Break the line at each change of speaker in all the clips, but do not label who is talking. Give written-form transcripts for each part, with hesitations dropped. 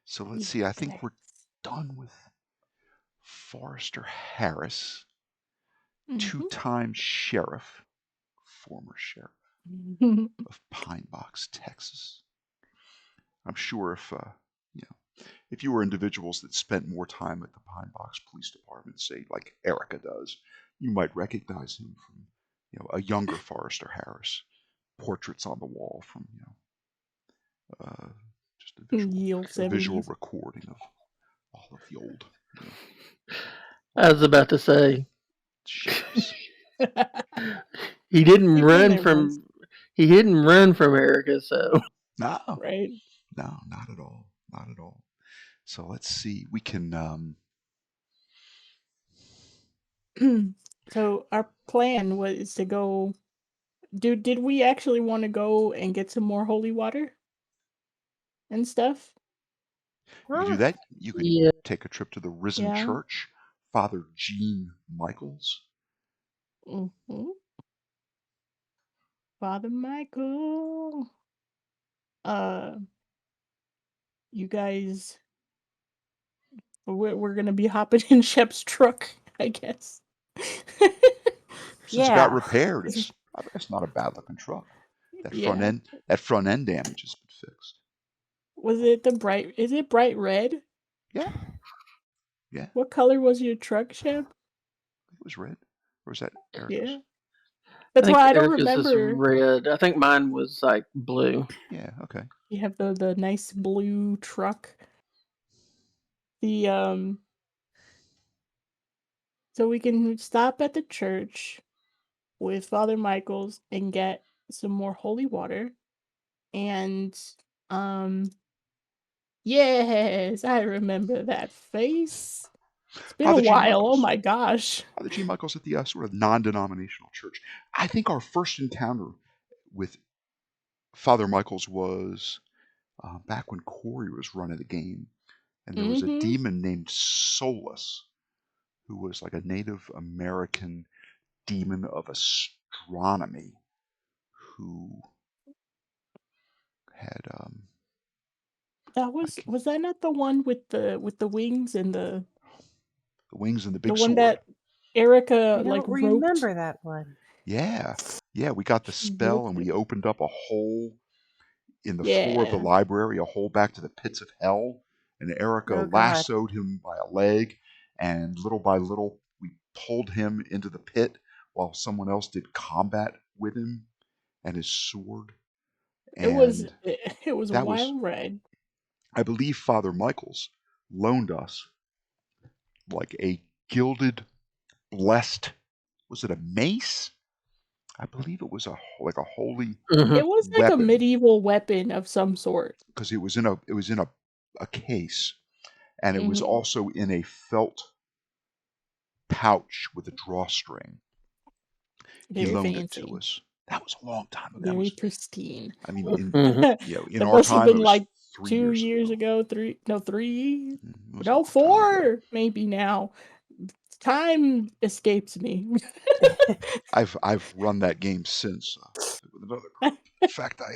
So let's see. I think we're done with Forrester Harris, two-time sheriff, former sheriff of Pinebox, Texas. I'm sure if you were individuals that spent more time at the Pinebox Police Department, say like Erica does, you might recognize him from a younger Forrester Harris. Portraits on the wall from just a visual recording of all of the old.
I was about to say,
sheriffs.
He didn't run from Erica, so
no,
right?
No, not at all, not at all. So let's see. We can.
So our plan was to go. Did we actually want to go and get some more holy water and stuff?
You can do that. You could take a trip to the Risen Church, Father Gene Michaels.
Father Michael. You guys, we're gonna be hopping in Shep's truck, I guess.
Since it got repaired, it's not a bad looking truck. That front end damage has been fixed.
Was it is it bright red?
Yeah. Yeah.
What color was your truck, Shep?
It was red. Or was that Erica's?
Yeah. That's why I don't remember.
Is red. I think mine was like blue.
Yeah, okay.
You have the nice blue truck. So we can stop at the church with Father Michaels and get some more holy water. And yes, I remember that face. It's been a while. Oh my gosh.
Father G. Michaels at the sort of non-denominational church. I think our first encounter with Father Michaels was back when Corey was running the game, and there was a demon named Solus, who was like a Native American demon of astronomy, who had
that was that not the one with the wings and the
wings and the big
sword?
The one
that Erica
I don't remember that one.
Yeah, we got the spell and we opened up a hole in the floor of the library, a hole back to the pits of hell, and Erica lassoed him by a leg, and little by little we pulled him into the pit while someone else did combat with him and his sword. And
it was a wild ride.
I believe Father Michaels loaned us like a gilded, blessed, was it a mace? I believe it was like a holy.
It was like a medieval weapon of some sort.
Because it was in a case, and it was also in a felt pouch with a drawstring. He loaned it to us. That was a long time ago.
Very pristine.
I mean, in our time,
it was
like
2 years ago. 3? No, 3. No, 4. Maybe now. Time escapes me.
I've run that game since with another group. In fact, I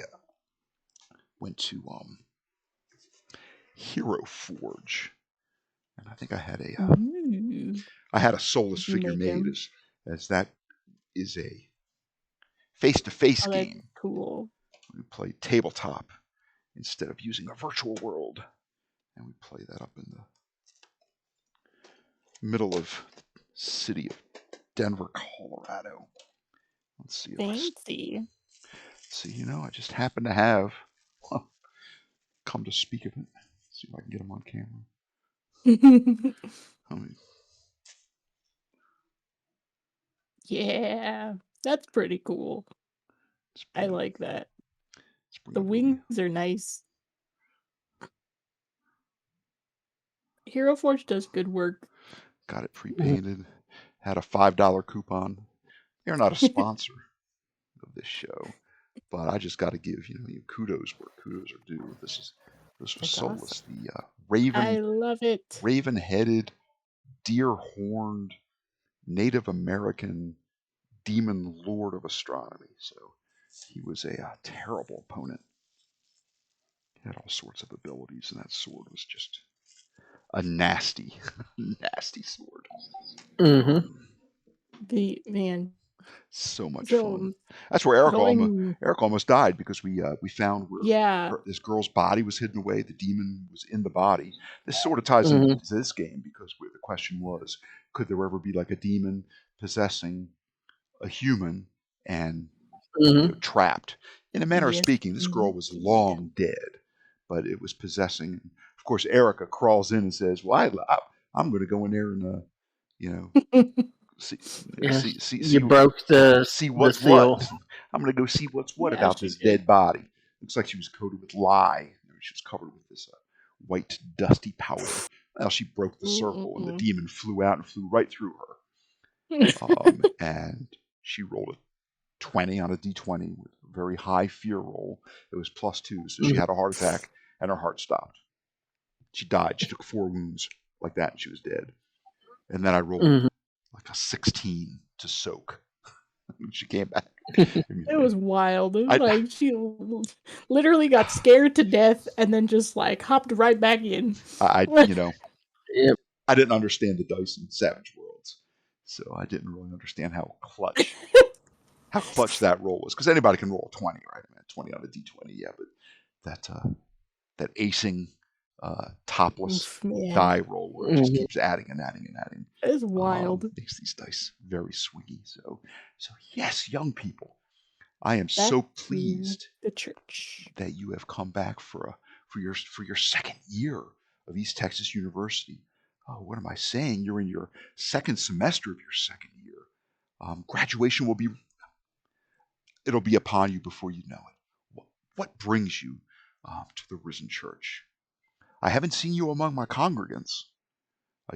went to Hero Forge, and I think I had a Solus figure made as that is a face-to-face game.
Cool.
We play tabletop instead of using a virtual world, and we play that up in the middle of the city of Denver, Colorado. Let's see.
Fancy.
See, I just happen to have. Come to speak of it. Let's see if I can get him on camera.
Yeah, that's pretty cool. I like that. The wings are nice. Hero Forge does good work.
Got it pre-painted. Had a $5 coupon. They're not a sponsor of this show, but I just got to give you kudos where kudos are due. This was Solus, awesome. The raven.
I love it.
Raven-headed, deer-horned, Native American demon lord of astronomy. So he was a terrible opponent. Had all sorts of abilities, and that sword was just a nasty, nasty sword.
The man.
So much
So
fun. That's where Eric
going.
almost died, because we found where
Yeah.
this girl's body was hidden away. The demon was in the body. This sort of ties into this game, because the question was, could there ever be like a demon possessing a human and trapped? In a manner of speaking, this girl was long dead, but it was possessing. Of course, Erica crawls in and says, "Well, I'm going to go in there and see
broke the
what's
seal.
what. I'm going to go see what's what about this
did.
dead body." Looks like she was coated with lye. She was covered with this white dusty powder. Well, she broke the circle, and the demon flew out and flew right through her. And she rolled a 20 on a d20 with a very high fear roll. It was +2, so she had a heart attack and her heart stopped. She died. She took 4 wounds like that, and she was dead. And then I rolled like a 16 to soak. She came back.
It was wild. It was like she literally got scared to death and then just like hopped right back in.
I didn't understand the dice in Savage Worlds, so I didn't really understand how clutch that roll was, because anybody can roll a 20, right? I mean, 20 on a d20, yeah, but that acing topless die roll where it just keeps adding and adding and adding.
It's wild.
Makes these dice very swingy. So yes, young people, I am so pleased
the church
that you have come back for your second year of East Texas University. Oh, what am I saying? You're in your second semester of your second year. Graduation it'll be upon you before you know it. What brings you to the Risen Church? I haven't seen you among my congregants.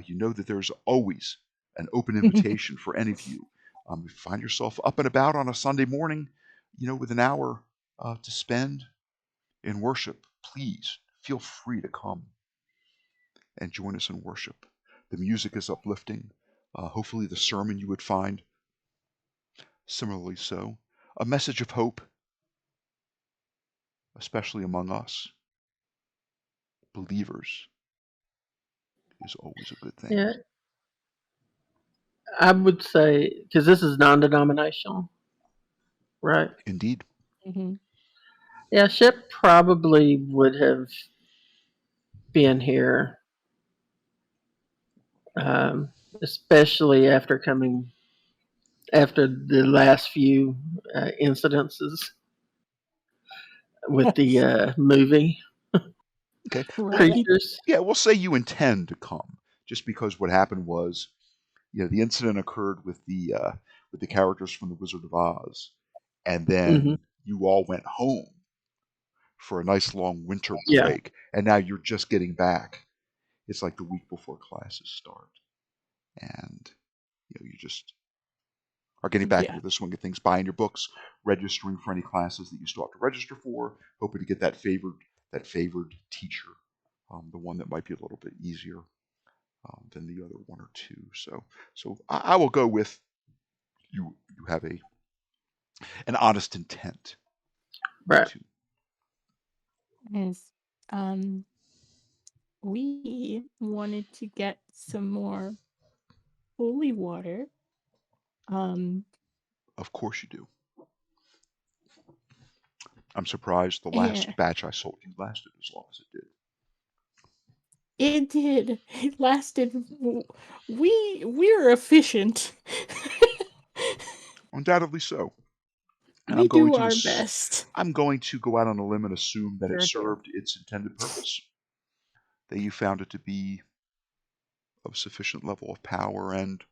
You know that there's always an open invitation for any of you. If you find yourself up and about on a Sunday morning, with an hour to spend in worship, please feel free to come and join us in worship. The music is uplifting. Hopefully the sermon you would find similarly so. A message of hope, especially among us believers, is always a good thing.
Yeah. I would say, because this is non-denominational, right?
Indeed.
Yeah, Shep probably would have been here, especially after the last few incidences with the movie.
Okay.
Creatures.
Yeah, we'll say you intend to come, just because what happened was, the incident occurred with the characters from The Wizard of Oz, and then you all went home for a nice long winter break, and now you're just getting back. It's like the week before classes start, and you just are getting back into the swing of things, buying your books, registering for any classes that you still have to register for, hoping to get that favored teacher, the one that might be a little bit easier than the other one or two. So I will go with you have an honest intent.
Right.
Yes. We wanted to get some more holy water.
Of course you do. I'm surprised the last batch I sold you lasted as long as it did.
It did. It lasted. We're efficient.
Undoubtedly so. And
we do our best.
I'm going to go out on a limb and assume that it served its intended purpose. That you found it to be of sufficient level of power and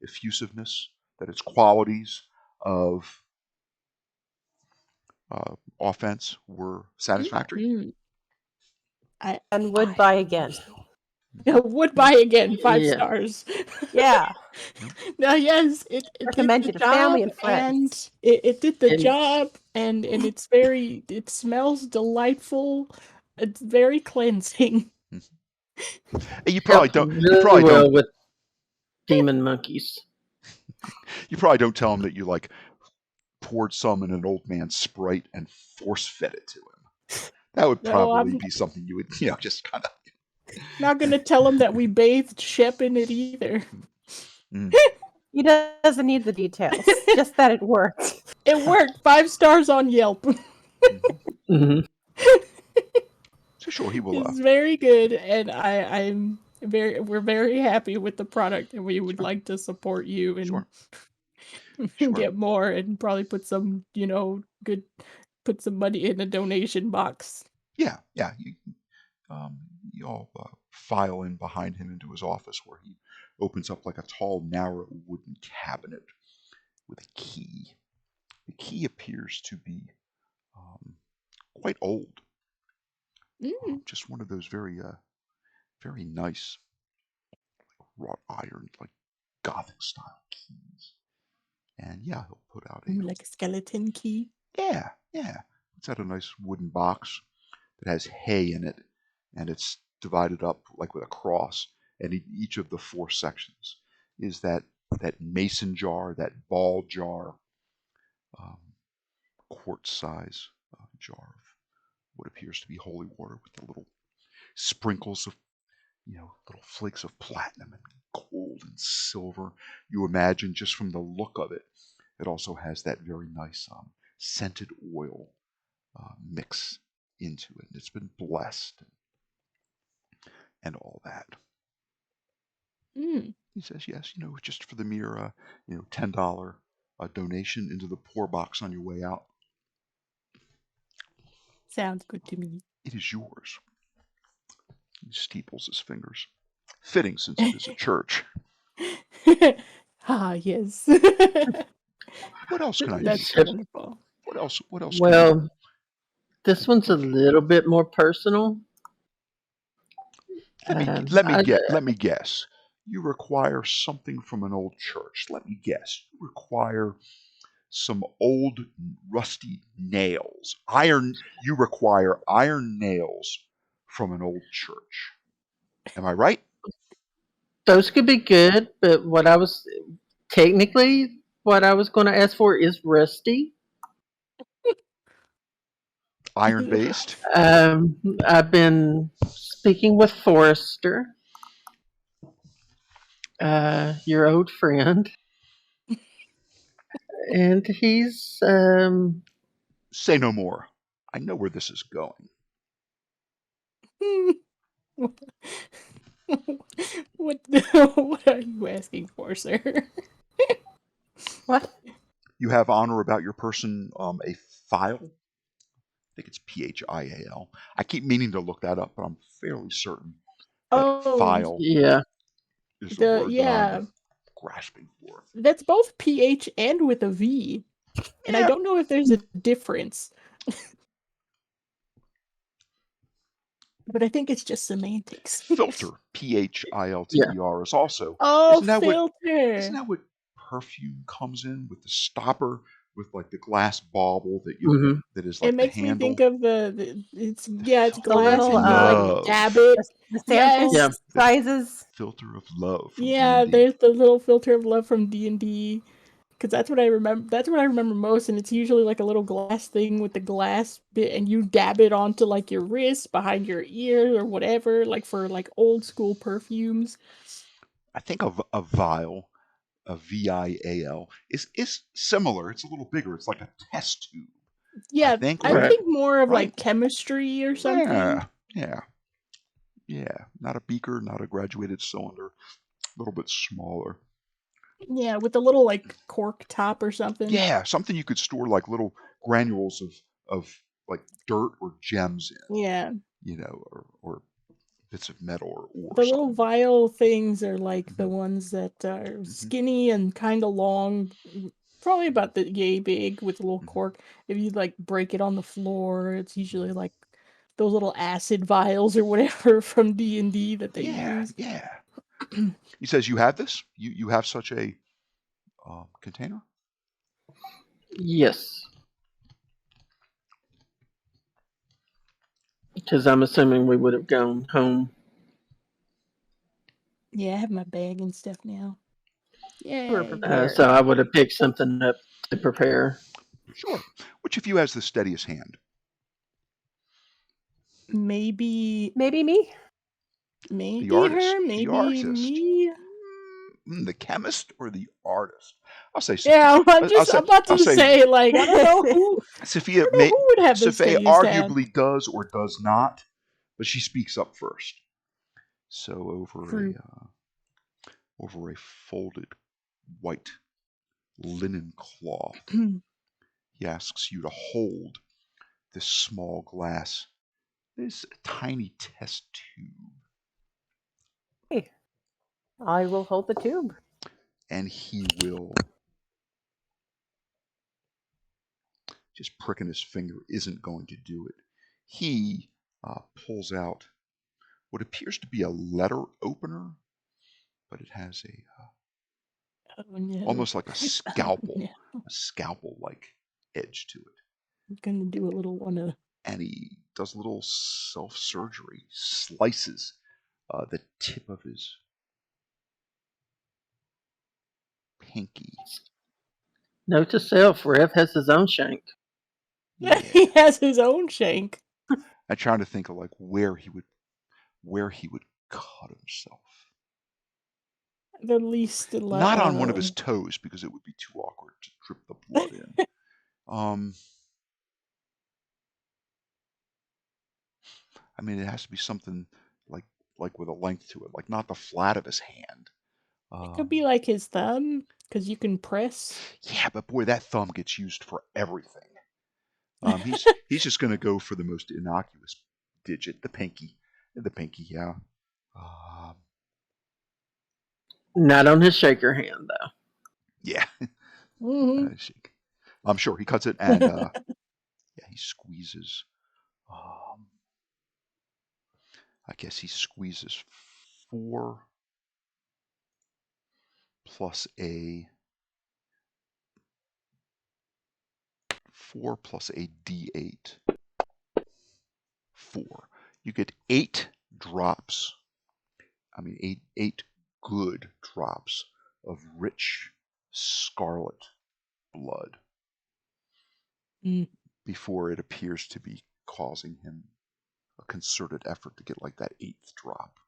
effusiveness, that its qualities of offense were satisfactory.
And would buy again.
Would buy again. 5 stars.
Yeah.
Now, yes, it
recommend
did
it
the
to family
job,
and friends.
And it did the job, and it smells delightful. It's very cleansing.
You probably don't.
With demon monkeys.
You probably don't tell him that you poured some in an old man's Sprite and force fed it to him. That would
No,
probably
I'm
be something you would, just kind of.
not gonna tell him that we bathed Shep in it either.
He doesn't need the details, just that it worked.
It worked. 5 stars on Yelp.
Mm-hmm.
So sure, he will.
It's very good, and we're very happy with the product, and we would like to support you and
Sure. Sure.
get more, and probably put some, put some money in a donation box.
Yeah. You all file in behind him into his office, where he opens up like a tall, narrow wooden cabinet with a key. The key appears to be quite old. Just one of those very, very nice, wrought iron, like Gothic style keys. And yeah, he'll put out
like a skeleton key.
Yeah. It's out a nice wooden box that has hay in it, and it's divided up like with a cross. And each of the 4 sections is that mason jar, that ball jar, quartz size jar of what appears to be holy water with the little sprinkles of, little flakes of platinum and gold and silver. You imagine just from the look of it, it also has that very nice scented oil mix into it. And it's been blessed and all that. He says, yes, just for the mere, $10 donation into the poor box on your way out.
Sounds good to me.
It is yours. He steeples his fingers. Fitting, since it is a church.
Yes.
What else can I do?
That's wonderful.
What else?
Well, this one's a little bit more personal.
Let me guess. You require something from an old church. Let me guess. You require some old rusty nails. You require iron nails from an old church. Am I right?
Those could be good, but what I was going to ask for is rusty.
Iron based.
I've been speaking with Forrester, your old friend, and he's
Say no more. I know where this is going.
What are you asking for, sir?
What?
You have honor about your person a file. I think it's PHIAL. I keep meaning to look that up, but I'm fairly certain that file is the word that I'm grasping for.
That's both PH and with a V. And I don't know if there's a difference. But I think it's just semantics.
Filter, PHILTER, is also.
Oh,
isn't
filter.
Isn't that what perfume comes in with the stopper, with like the glass bauble that that is like
it makes
the handle?
Me think of it's glass
little,
and you like dab it.
The sample sizes.
Filter of love.
Yeah,
D&D.
there's the little filter of love from D&D. Because that's what I remember. That's what I remember most, and it's usually like a little glass thing with the glass bit, and you dab it onto like your wrist, behind your ear, or whatever. Like for like old school perfumes.
I think of a vial, a VIAL, is similar. It's a little bigger. It's like a test tube.
Yeah, I think more of like chemistry or something.
Yeah. Not a beaker, not a graduated cylinder. A little bit smaller.
Yeah, with a little like cork top or something.
Yeah, something you could store like little granules of like dirt or gems in.
Yeah.
Or bits of metal or ore.
The little vial things are like the ones that are skinny and kind of long, probably about the yay big with a little cork. If you like break it on the floor, it's usually like those little acid vials or whatever from D&D that they use.
Yeah. He says, you have this? You have such a container?
Yes. Because I'm assuming we would have gone home.
Yeah, I have my bag and stuff now. Yeah.
So I would have picked something up to prepare.
Sure. Which of you has the steadiest hand?
Maybe
me.
maybe
The artist.
her, maybe
The artist.
me.
The chemist or the artist? I'll say
Yeah,
Sophia.
I'm about to say, like, I don't know who.
Sophia
I don't know who would have the
Sophia
steadiest hand.
arguably does or does not, but she speaks up first. So over a folded white linen cloth, he asks you to hold this small glass, this tiny test tube.
Hey, I will hold the tube.
And he will, just pricking his finger isn't going to do it. He pulls out what appears to be a letter opener, but it has almost like a scalpel, a scalpel-like edge to it.
I'm gonna do a little one.
And he does a little self-surgery, slices the tip of his pinky.
Note to self: Rev has his own shank.
Yeah.
He has his own shank.
I'm trying to think of like where he would cut himself.
The least
Not on one of his toes, because it would be too awkward to drip the blood in. I mean, it has to be something like with a length to it, like not the flat of his hand.
It could be like his thumb, because you can press.
Yeah, but boy, that thumb gets used for everything. He's just going to go for the most innocuous digit, the pinky. The pinky, yeah.
Not on his shaker hand, though.
Yeah.
Mm-hmm.
I'm sure he cuts it, and yeah, he squeezes. I guess he squeezes 4 plus a D8. 4. You get 8 drops. I mean, eight good drops of rich scarlet blood before it appears to be causing him a concerted effort to get like that 8th drop.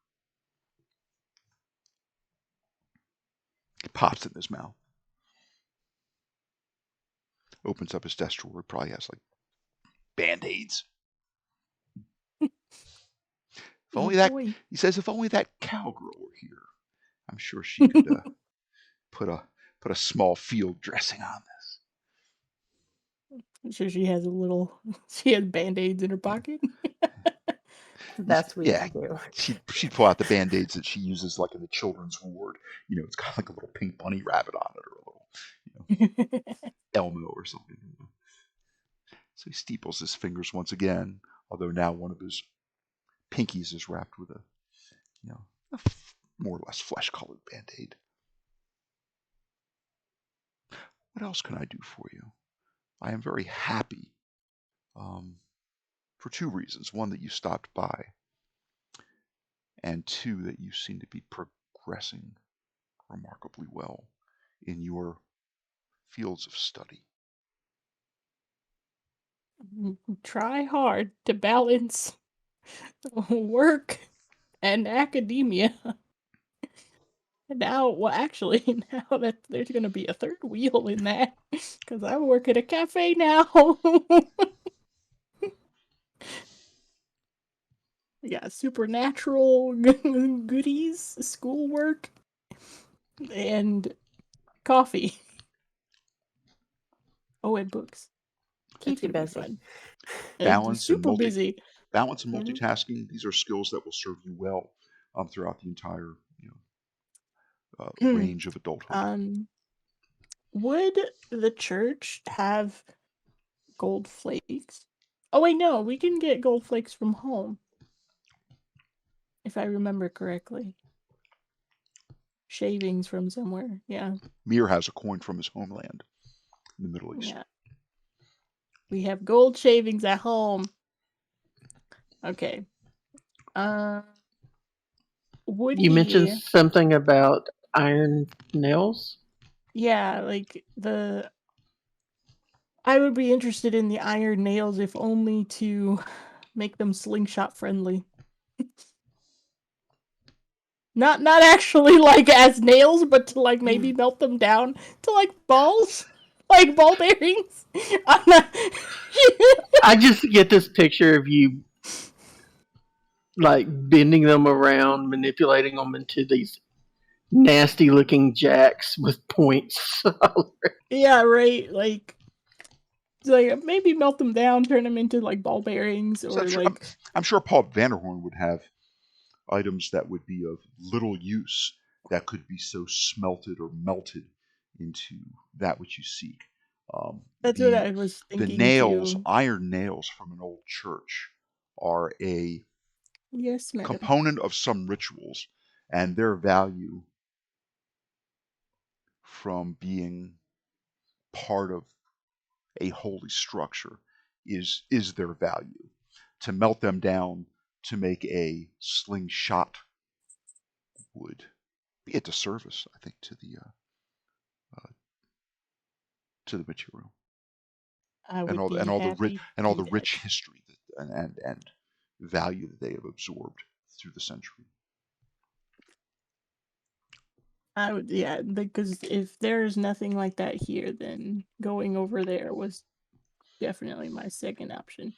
He pops it in his mouth. Opens up his desk drawer. Probably has like Band-Aids. If only that, he says, if only that cowgirl were here, I'm sure she could put a small field dressing on this.
I'm sure she has she has Band-Aids in her pocket.
That's what you do.
She'd pull out the Band-Aids that she uses like in the children's ward. You know, it's got like a little pink bunny rabbit on it, or a little, Elmo or something. So he steeples his fingers once again, although now one of his pinkies is wrapped with a more or less flesh-colored Band-Aid. What else can I do for you? I am very happy for 2 reasons. 1, that you stopped by, and 2, that you seem to be progressing remarkably well in your fields of study.
Try hard to balance work and academia. Now that there's going to be a third wheel in that, because I work at a cafe now. We got supernatural goodies, schoolwork, and coffee. Oh, and books.
Keep you busy.
Balance and
busy.
Balance and multitasking. These are skills that will serve you well throughout the entire range of adulthood.
Would the church have gold flakes? Oh wait, no, we can get gold flakes from home, if I remember correctly. Shavings from somewhere, yeah.
Mir has a coin from his homeland in the Middle East.
Yeah. We have gold shavings at home. Okay.
You mentioned something about iron nails?
Yeah, like I would be interested in the iron nails, if only to make them slingshot friendly. Not actually like as nails, but to like maybe melt them down to like balls, like ball bearings.
I just get this picture of you like bending them around, manipulating them into these nasty looking jacks with points.
Yeah, right. Like maybe melt them down, turn them into like ball bearings, or
I'm sure Paul Vanderhorn would have items that would be of little use that could be so smelted or melted into that which you seek.
That's what I was
The
thinking
nails,
too.
iron nails from an old church, are a
Yes, madam.
component of some rituals, and their value from being part of a holy structure is their value. To melt them down to make a slingshot would be a disservice, I think, to the material
I would
and
be happy
all
to
the
do
rich
that.
history and value that they have absorbed through the century.
I would, yeah, because if there's nothing like that here, then going over there was definitely my second option.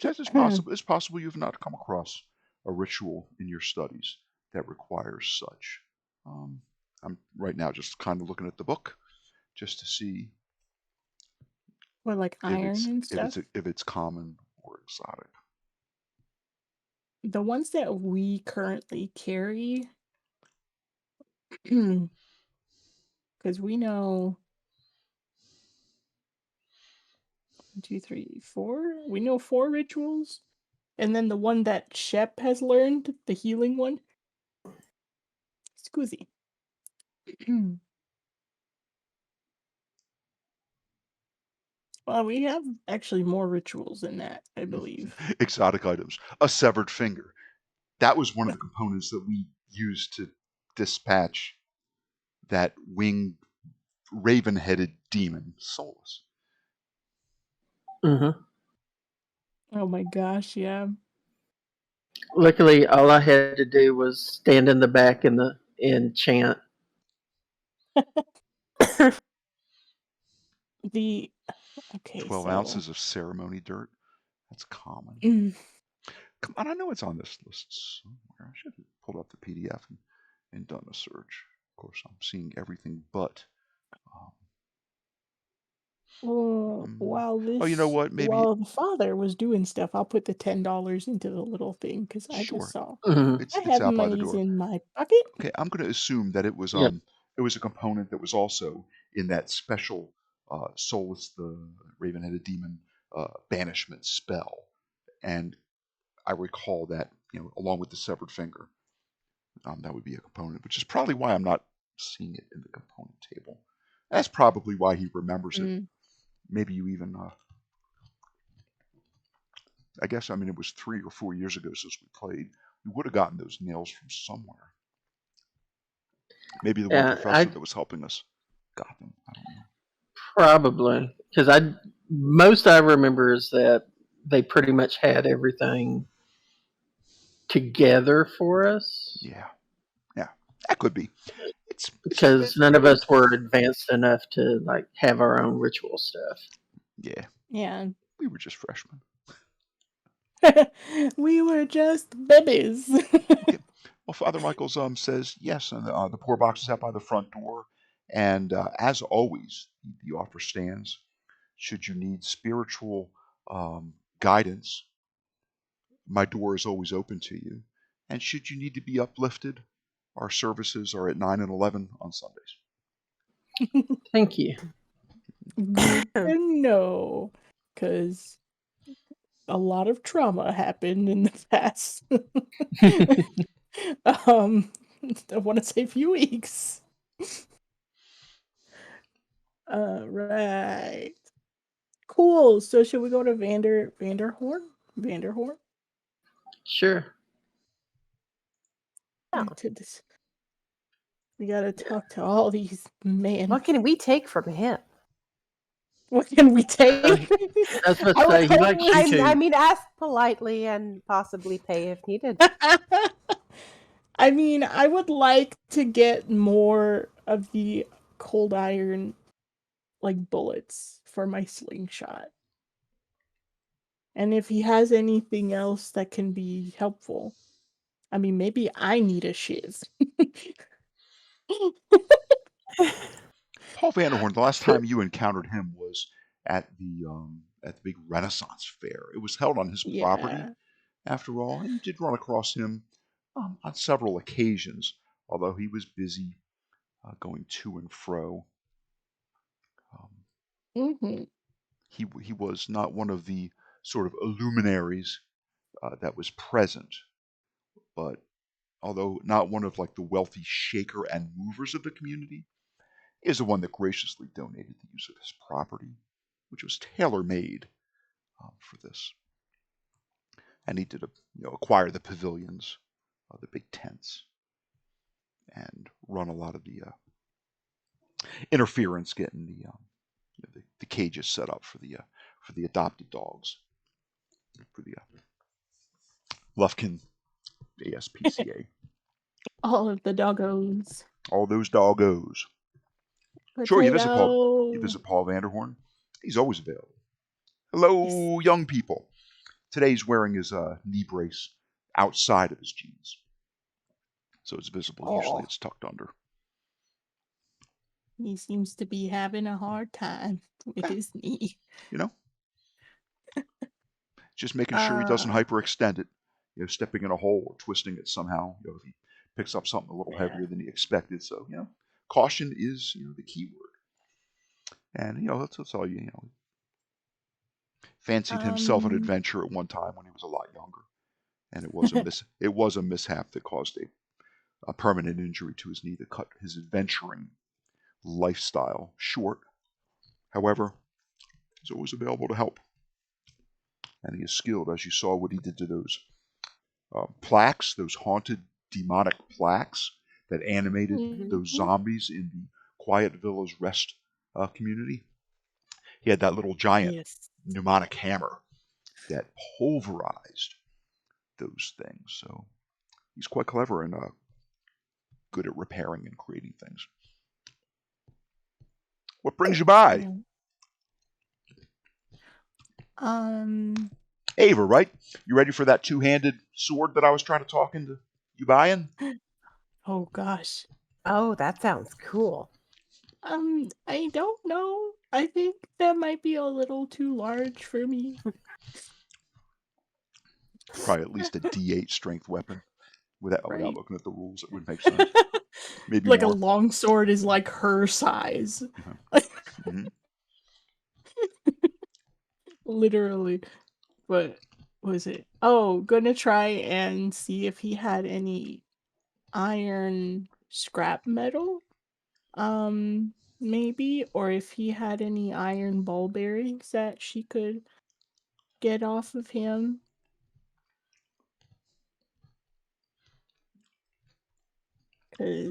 It's possible. It's possible you've not come across a ritual in your studies that requires such. I'm right now just kind of looking at the book just to see
Or like iron and stuff.
if it's common or exotic.
The ones that we currently carry, because we know 1, 2, 3, 4. We know 4 rituals, and then the one that Shep has learned, the healing one. Scusi. Well, we have actually more rituals than that, I believe.
Exotic items. A severed finger. That was one of the components that we used to dispatch that winged, raven-headed demon, Solus.
Mm-hmm.
Oh my gosh, yeah.
Luckily, all I had to do was stand in the back and chant.
The okay,
12
so
ounces of ceremony dirt. That's common. Come on, I know it's on this list somewhere. I should have pulled up the PDF and done a search. Of course, I'm seeing everything but.
While
you know what? Maybe
while the father was doing stuff, I'll put the $10 into the little thing because I
sure.
just saw.
Mm-hmm.
It's
I have
out by the
monies
door.
in my pocket.
Okay, I'm going to assume that it was
Yep.
it was a component that was also in that special Solus the Raven-headed demon banishment spell, and I recall that along with the severed finger, that would be a component, which is probably why I'm not seeing it in the component table. That's probably why he remembers it. Maybe you even I guess it was 3 or 4 years ago since we played. We would have gotten those nails from somewhere. Maybe the one professor that was helping us got them. I don't know.
Probably, because most I remember is that they pretty much had everything together for us.
Yeah, that could be. It's
because none of us were advanced enough to like have our own ritual stuff.
Yeah.
We were just freshmen.
We were just babies.
Okay. Well, Father Michaels says yes, and the poor box is out by the front door. And as always, the offer stands. Should you need spiritual guidance, my door is always open to you. And should you need to be uplifted, our services are at 9 and 11 on Sundays.
Thank you.
Good to know, because a lot of trauma happened in the past. I want to say a few weeks. Right. Cool. So should we go to Vanderhorn? Vanderhorn?
Sure.
Yeah.
We gotta talk to all these men.
What can we take from him?
What can we take?
I was about
I
to
would
say, he likes you too.
I mean, ask politely and possibly pay if needed.
I mean, I would like to get more of the cold iron, like, bullets for my slingshot. And if he has anything else that can be helpful. I mean, maybe I need a shiz.
Paul Vanderhorn, the last time you encountered him was at the big Renaissance fair. It was held on his property,
Yeah.
after all, and you did run across him on several occasions, although he was busy going to and fro.
Mm-hmm.
He was not one of the sort of luminaries that was present, but although not one of like the wealthy shaker and movers of the community, is the one that graciously donated the use of his property, which was tailor-made for this. And he did acquire the pavilions, the big tents, and run a lot of the interference getting the cages set up for the adopted dogs, for the Lufkin ASPCA.
All of the doggos.
All those doggos. Sure, you visit Paul Vanderhorn. He's always available. Hello, yes. Young people. Today he's wearing his knee brace outside of his jeans, so it's visible.
Oh.
Usually it's tucked under.
He seems to be having a hard time with his knee.
Just making sure he doesn't hyperextend it. Stepping in a hole or twisting it somehow. If he picks up something a little heavier than he expected. So, caution is the key word. And that's all you know. Fancied himself an adventure at one time when he was a lot younger, and it was a mishap that caused a permanent injury to his knee that cut his adventuring lifestyle short. However, he's always available to help, and he is skilled, as you saw what he did to those plaques, those haunted demonic plaques that animated those zombies in the Quiet Villas Rest community. He had that little giant pneumonic hammer that pulverized those things. So he's quite clever and good at repairing and creating things. What brings you by? Ava, right? You ready for that two-handed sword that I was trying to talk into you buying?
Oh gosh.
Oh, that sounds cool.
I don't know. I think that might be a little too large for me.
Probably at least a D8 strength weapon. Without looking at the rules, it would make sense. Maybe
like
more.
A long sword is like her size.
Mm-hmm.
Literally. But was it? Oh, gonna try and see if he had any iron scrap metal. Maybe, or if he had any iron ball bearings that she could get off of him.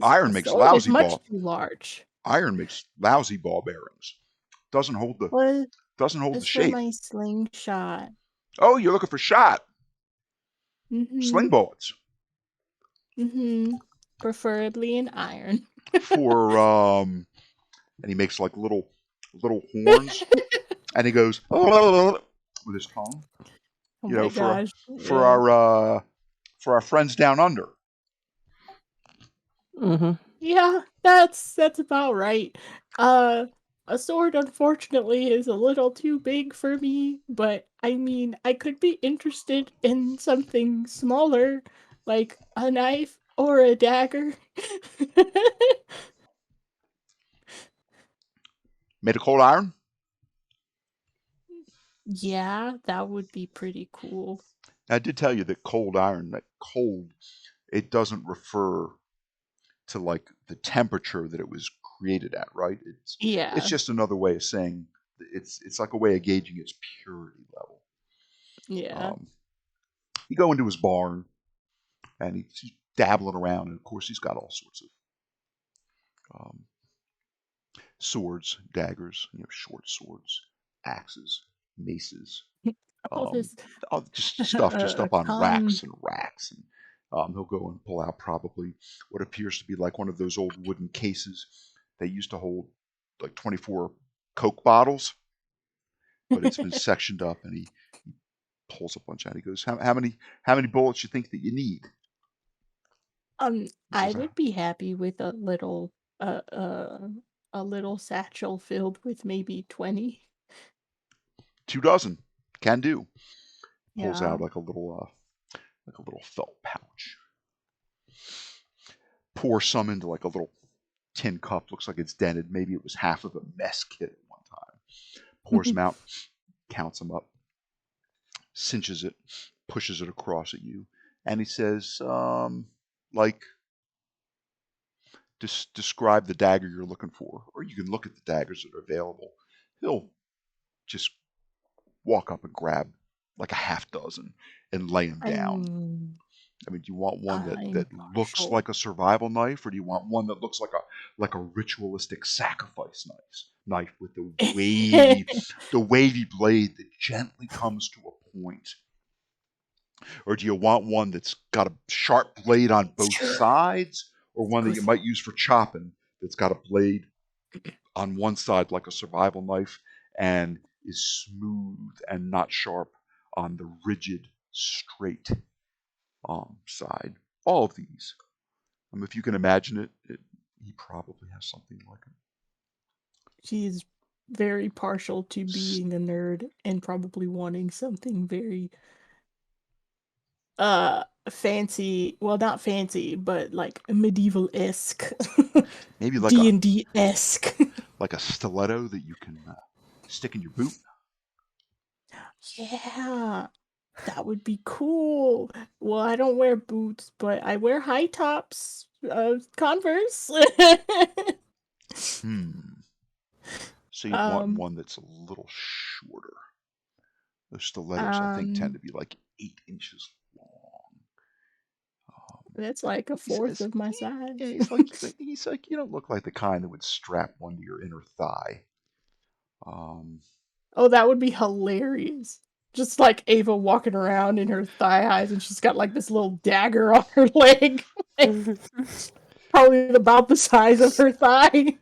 Iron makes lousy
much too large.
Iron makes lousy ball bearings. Doesn't hold the shape.
For my slingshot.
Oh, you're looking for shot.
Mm-hmm.
Sling bullets.
Mm-hmm. Preferably in iron.
For and he makes like little horns, and he goes with his tongue. For our friends down under.
Mm-hmm.
Yeah, that's about right. A sword, unfortunately, is a little too big for me, but I mean, I could be interested in something smaller, like a knife or a dagger.
Made of cold iron?
Yeah, that would be pretty cool.
I did tell you that cold iron, it doesn't refer to like the temperature that it was created at, right? It's just another way of saying it's like a way of gauging its purity level.
Yeah.
You go into his barn and he's dabbling around, and of course he's got all sorts of swords, daggers, short swords, axes, maces,
All this
just stuff just up on
ton.
racks and racks. And he'll go and pull out probably what appears to be like one of those old wooden cases they used to hold like 24 Coke bottles, but it's been sectioned up, and he pulls a bunch out. He goes, how many bullets you think that you need?
I would be happy with a little satchel filled with maybe 20.
24 can do. Pulls
Yeah.
out like a little felt pouch. Pours some into like a little tin cup. Looks like it's dented. Maybe it was half of a mess kit at one time. Pours them out, counts them up, cinches it, pushes it across at you, and he says, describe the dagger you're looking for, or you can look at the daggers that are available. He'll just walk up and grab like a half dozen and lay them down. I mean, do you want one that looks like a survival knife, or do you want one that looks like a ritualistic sacrifice knife with the wavy blade that gently comes to a point? Or do you want one that's got a sharp blade on both sides, or one that you might use for chopping that's got a blade on one side like a survival knife and is smooth and not sharp on the rigid, straight side? All of these. If you can imagine it, he probably has something like it.
She's very partial to being a nerd and probably wanting something very fancy. Well, not fancy, but like medieval-esque.
Maybe like
D&D-esque.
Like a stiletto that you can stick in your boot.
Yeah, that would be cool. Well, I don't wear boots, but I wear high tops, Converse.
So you want one that's a little shorter. Those stilettos, I think, tend to be like 8 inches long.
That's like a fourth of my size.
Yeah, he's like, you don't look like the kind that would strap one to your inner thigh.
Oh, that would be hilarious. Just like Ava walking around in her thigh highs, and she's got like this little dagger on her leg. Probably about the size of her thigh.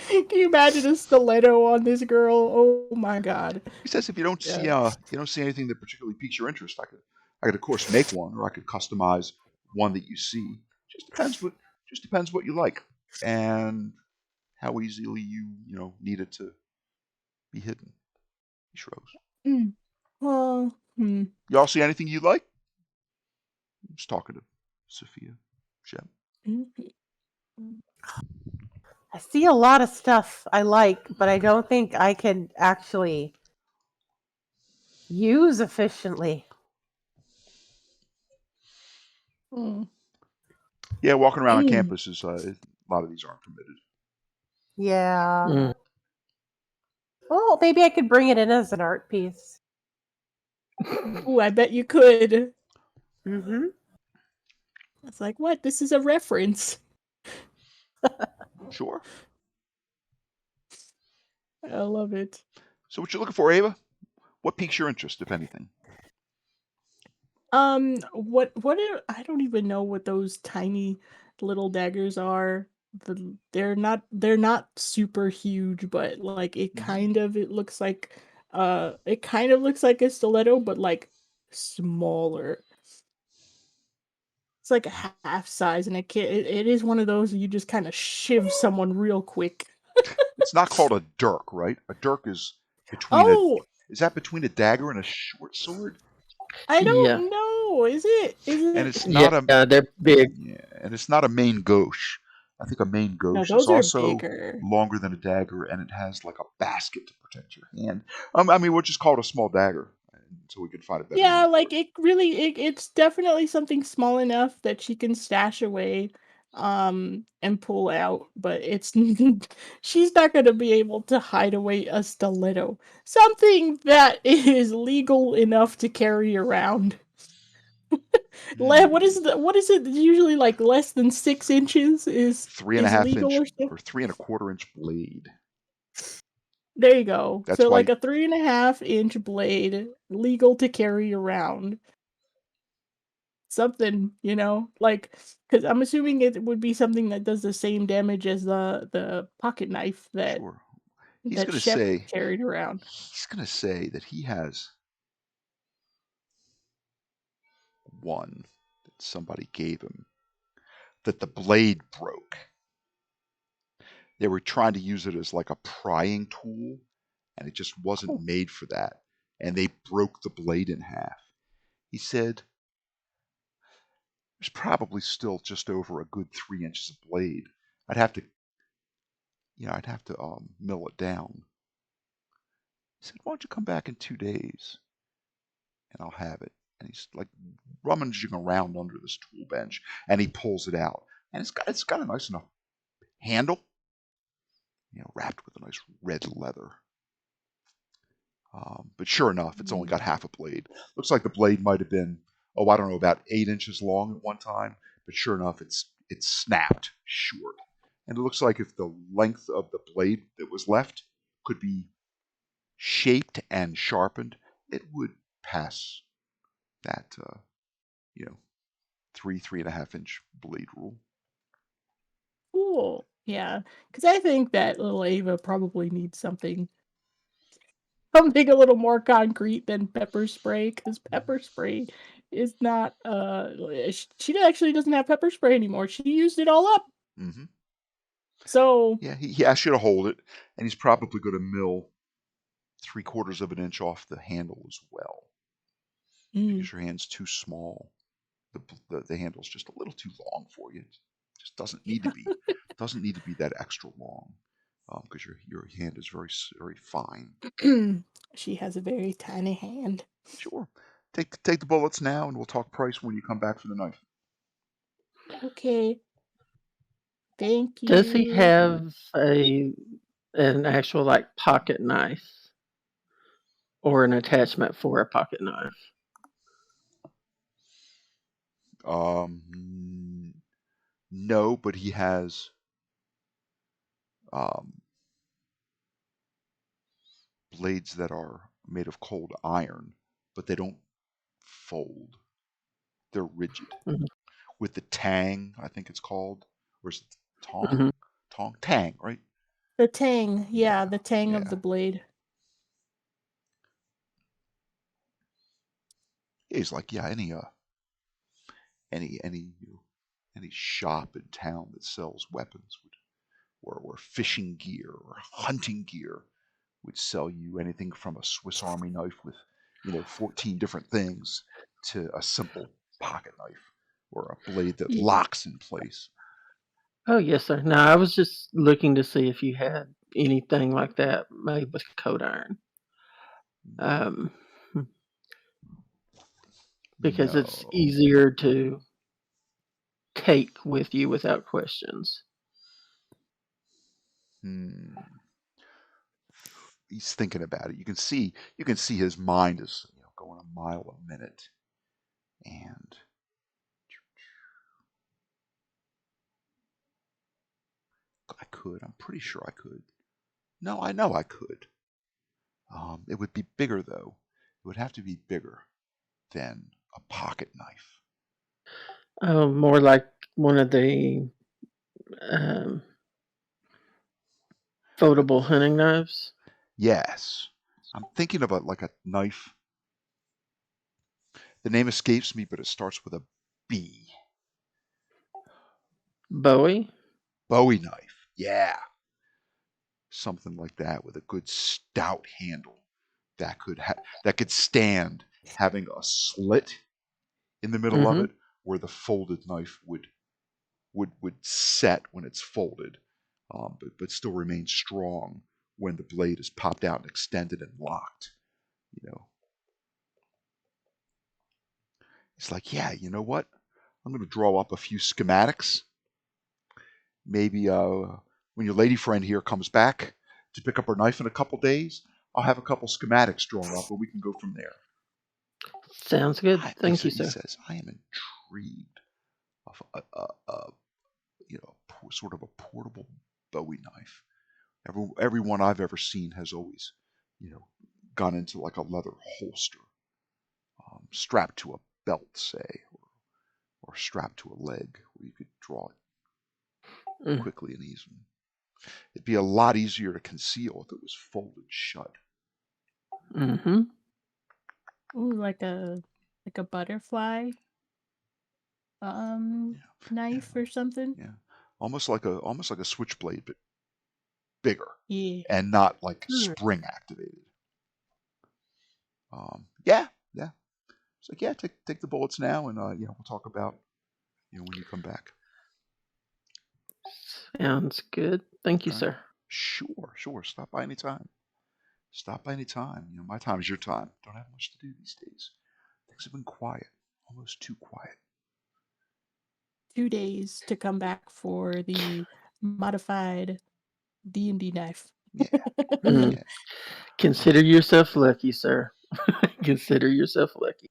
Can you imagine a stiletto on this girl? Oh my god.
He says if you don't see anything that particularly piques your interest, I could of course make one, or I could customize one that you see. Just depends what you like and how easily you need it to be hidden. He shrugs.
Well,
Y'all see anything you like? I'm just talking to Sophia. Shep.
I see a lot of stuff I like, but I don't think I can actually use efficiently.
Yeah, walking around on campus is a lot of these aren't permitted.
Yeah. Well, maybe I could bring it in as an art piece.
Ooh, I bet you could.
Mm-hmm.
It's like, what? This is a reference.
Sure.
I love it.
So what you looking for, Ava? What piques your interest, if anything?
What I don't even know what those tiny little daggers are. They're not super huge, but like it looks like a stiletto, but like smaller. It's like a half size, and it is one of those you just kind of shiv someone real quick.
It's not called a dirk, right? A dirk is between is that between a dagger and a short sword?
I don't know. Is it?
And it's not
they're big.
Yeah, and it's not a main gauche. I think a main gauche is also longer than a dagger, and it has like a basket to protect your hand. We'll just call it a small dagger until we can find a better name.
Yeah, like it's definitely something small enough that she can stash away and pull out, but she's not going to be able to hide away a stiletto, something that is legal enough to carry around. What is it usually, like less than 6 inches is
3.5
legal
inch or 3 1/4 inch blade.
There you go.
That's
So
why.
like a 3.5-inch blade, legal to carry around. Something, like, because I'm assuming it would be something that does the same damage as the pocket knife that
Sure. He's
that
going to
Shep
say.
carried around.
He's going to say that he has one that somebody gave him, that the blade broke. They were trying to use it as like a prying tool, and it just wasn't made for that. And they broke the blade in half. He said there's probably still just over a good 3 inches of blade. I'd have to mill it down. He said, why don't you come back in 2 days and I'll have it. And he's like rummaging around under this tool bench, and he pulls it out, and it's got a nice enough handle, wrapped with a nice red leather. But sure enough, it's only got half a blade. Looks like the blade might have been, I don't know, about 8 inches long at one time. But sure enough, it's snapped short. And it looks like if the length of the blade that was left could be shaped and sharpened, it would pass that, 3.5 inch blade rule.
Cool. Yeah, because I think that little Ava probably needs something a little more concrete than pepper spray, because pepper spray is not. She actually doesn't have pepper spray anymore. She used it all up.
Mm-hmm.
So
yeah, he asked you to hold it, and he's probably going to mill 3/4 of an inch off the handle as well, because your hand's too small. The handle's just a little too long for you. It just doesn't need to be. Doesn't need to be that extra long, because your hand is very, very fine.
She has a very tiny hand.
Sure. Take the bullets now, and we'll talk price when you come back for the knife.
Okay. Thank you.
Does he have an actual like pocket knife or an attachment for a pocket knife?
No, but he has blades that are made of cold iron, but they don't fold. They're rigid.
Mm-hmm.
With the tang, I think it's called, or is it tong?
Mm-hmm.
Tang, right?
The tang, the tang of the blade.
He's like, any shop in town that sells weapons or fishing gear or hunting gear would sell you anything from a Swiss Army knife with 14 different things to a simple pocket knife or a blade that locks in place.
Oh yes, sir. No, I was just looking to see if you had anything like that made with coat iron. Because it's easier to take with you without questions.
He's thinking about it. You can see his mind is going a mile a minute. And I'm pretty sure I could. No, I know I could. It would be bigger though. It would have to be bigger than a pocket knife.
More like one of the foldable hunting knives.
Yes, I'm thinking about like a knife. The name escapes me, but it starts with a B.
Bowie
knife. Yeah. Something like that with a good stout handle that could stand having a slit in the middle of it where the folded knife would set when it's folded, but still remain strong when the blade is popped out and extended and locked. It's like, you know what? I'm going to draw up a few schematics. Maybe when your lady friend here comes back to pick up her knife in a couple days, I'll have a couple schematics drawn up and we can go from there.
Sounds good. Thank you, sir.
He says, I am intrigued of sort of a portable Bowie knife Everyone I've ever seen has always, gone into like a leather holster, strapped to a belt, say, or strapped to a leg where you could draw it quickly and easily. It'd be a lot easier to conceal if it was folded shut.
Mm-hmm.
Ooh, like a butterfly knife or something.
Yeah, almost like a switchblade, but bigger.
Yeah.
And not like spring activated. Yeah. It's like, yeah, take the bullets now, and we'll talk about when you come back.
Sounds good. Thank you, sir.
Sure. Stop by anytime. My time is your time. Don't have much to do these days. Things have been quiet, almost too quiet.
2 days to come back for the modified D&D knife.
Yeah.
Consider yourself lucky, sir. Consider yourself lucky.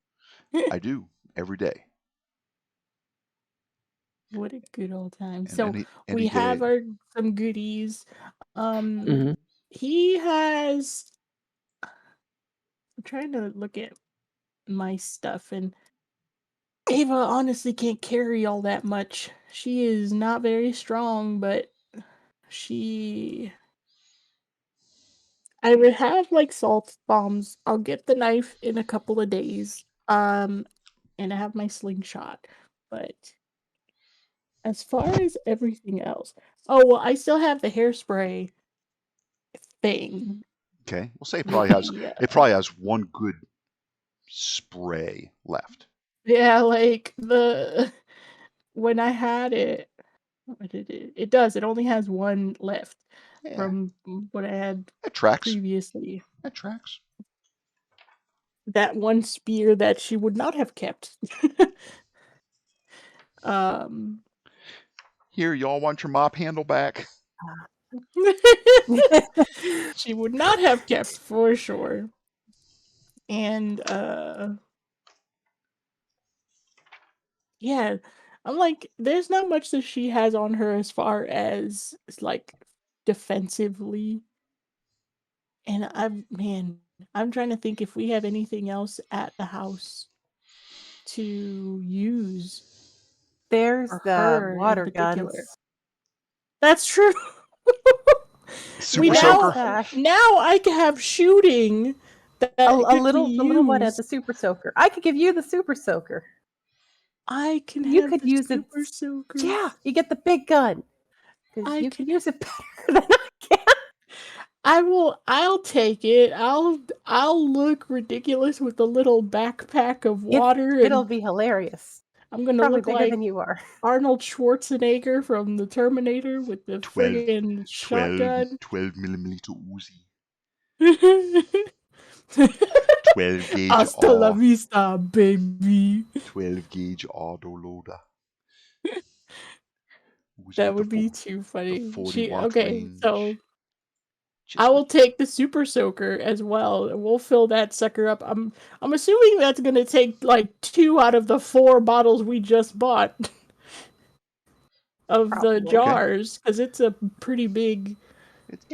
I do every day.
What a good old time.
And
So
any
we have
day.
some goodies.
Mm-hmm.
He has. I'm trying to look at my stuff, and Ava honestly can't carry all that much. She is not very strong, but I would have like salt bombs. I'll get the knife in a couple of days. And I have my slingshot. But as far as everything else, oh well, I still have the hairspray thing.
Okay, we'll say it probably has one good spray left.
Yeah, like when I had it, what did it? It does. It only has one left from what I had previously.
That tracks.
That one spear that she would not have kept.
Here, y'all want your mop handle back?
She would not have kept for sure. And yeah, I'm like, there's not much that she has on her as far as like defensively. And I'm trying to think if we have anything else at the house to use.
There's the water guns.
That's true.
Super soaker.
Now I can have shooting. That
the little one at the super soaker. I could give you the super soaker.
You could use the super soaker.
Yeah, you get the big gun. Because you can use it better than I can.
I'll take it. I'll look ridiculous with the little backpack of water.
It'll be hilarious.
I'm gonna
Probably
look
bigger
like
than you are.
Arnold Schwarzenegger from the Terminator with the friggin' shotgun.
12mm Uzi. 12 gauge.
Hasta la vista, baby.
12 gauge autoloader.
That would be too funny.
Okay,
so I will take the super soaker as well, and we'll fill that sucker up. I'm assuming that's gonna take like 2 out of the 4 bottles we just bought of the jars, because it's a pretty big.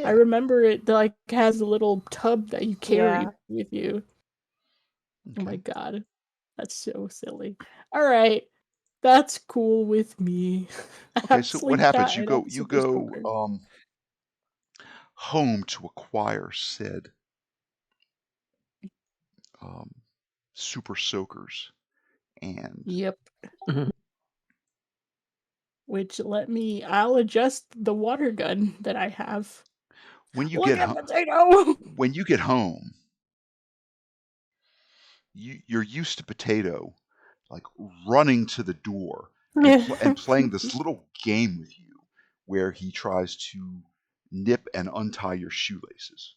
I remember it like has a little tub that you carry with you. Okay. Oh my god, that's so silly. All right, that's cool with me.
Okay, so what happens? You go home to acquire said super soakers, and
yep. Which I'll adjust the water gun that I have.
When you get home, you're used to Potato like running to the door and playing this little game with you where he tries to nip and untie your shoelaces.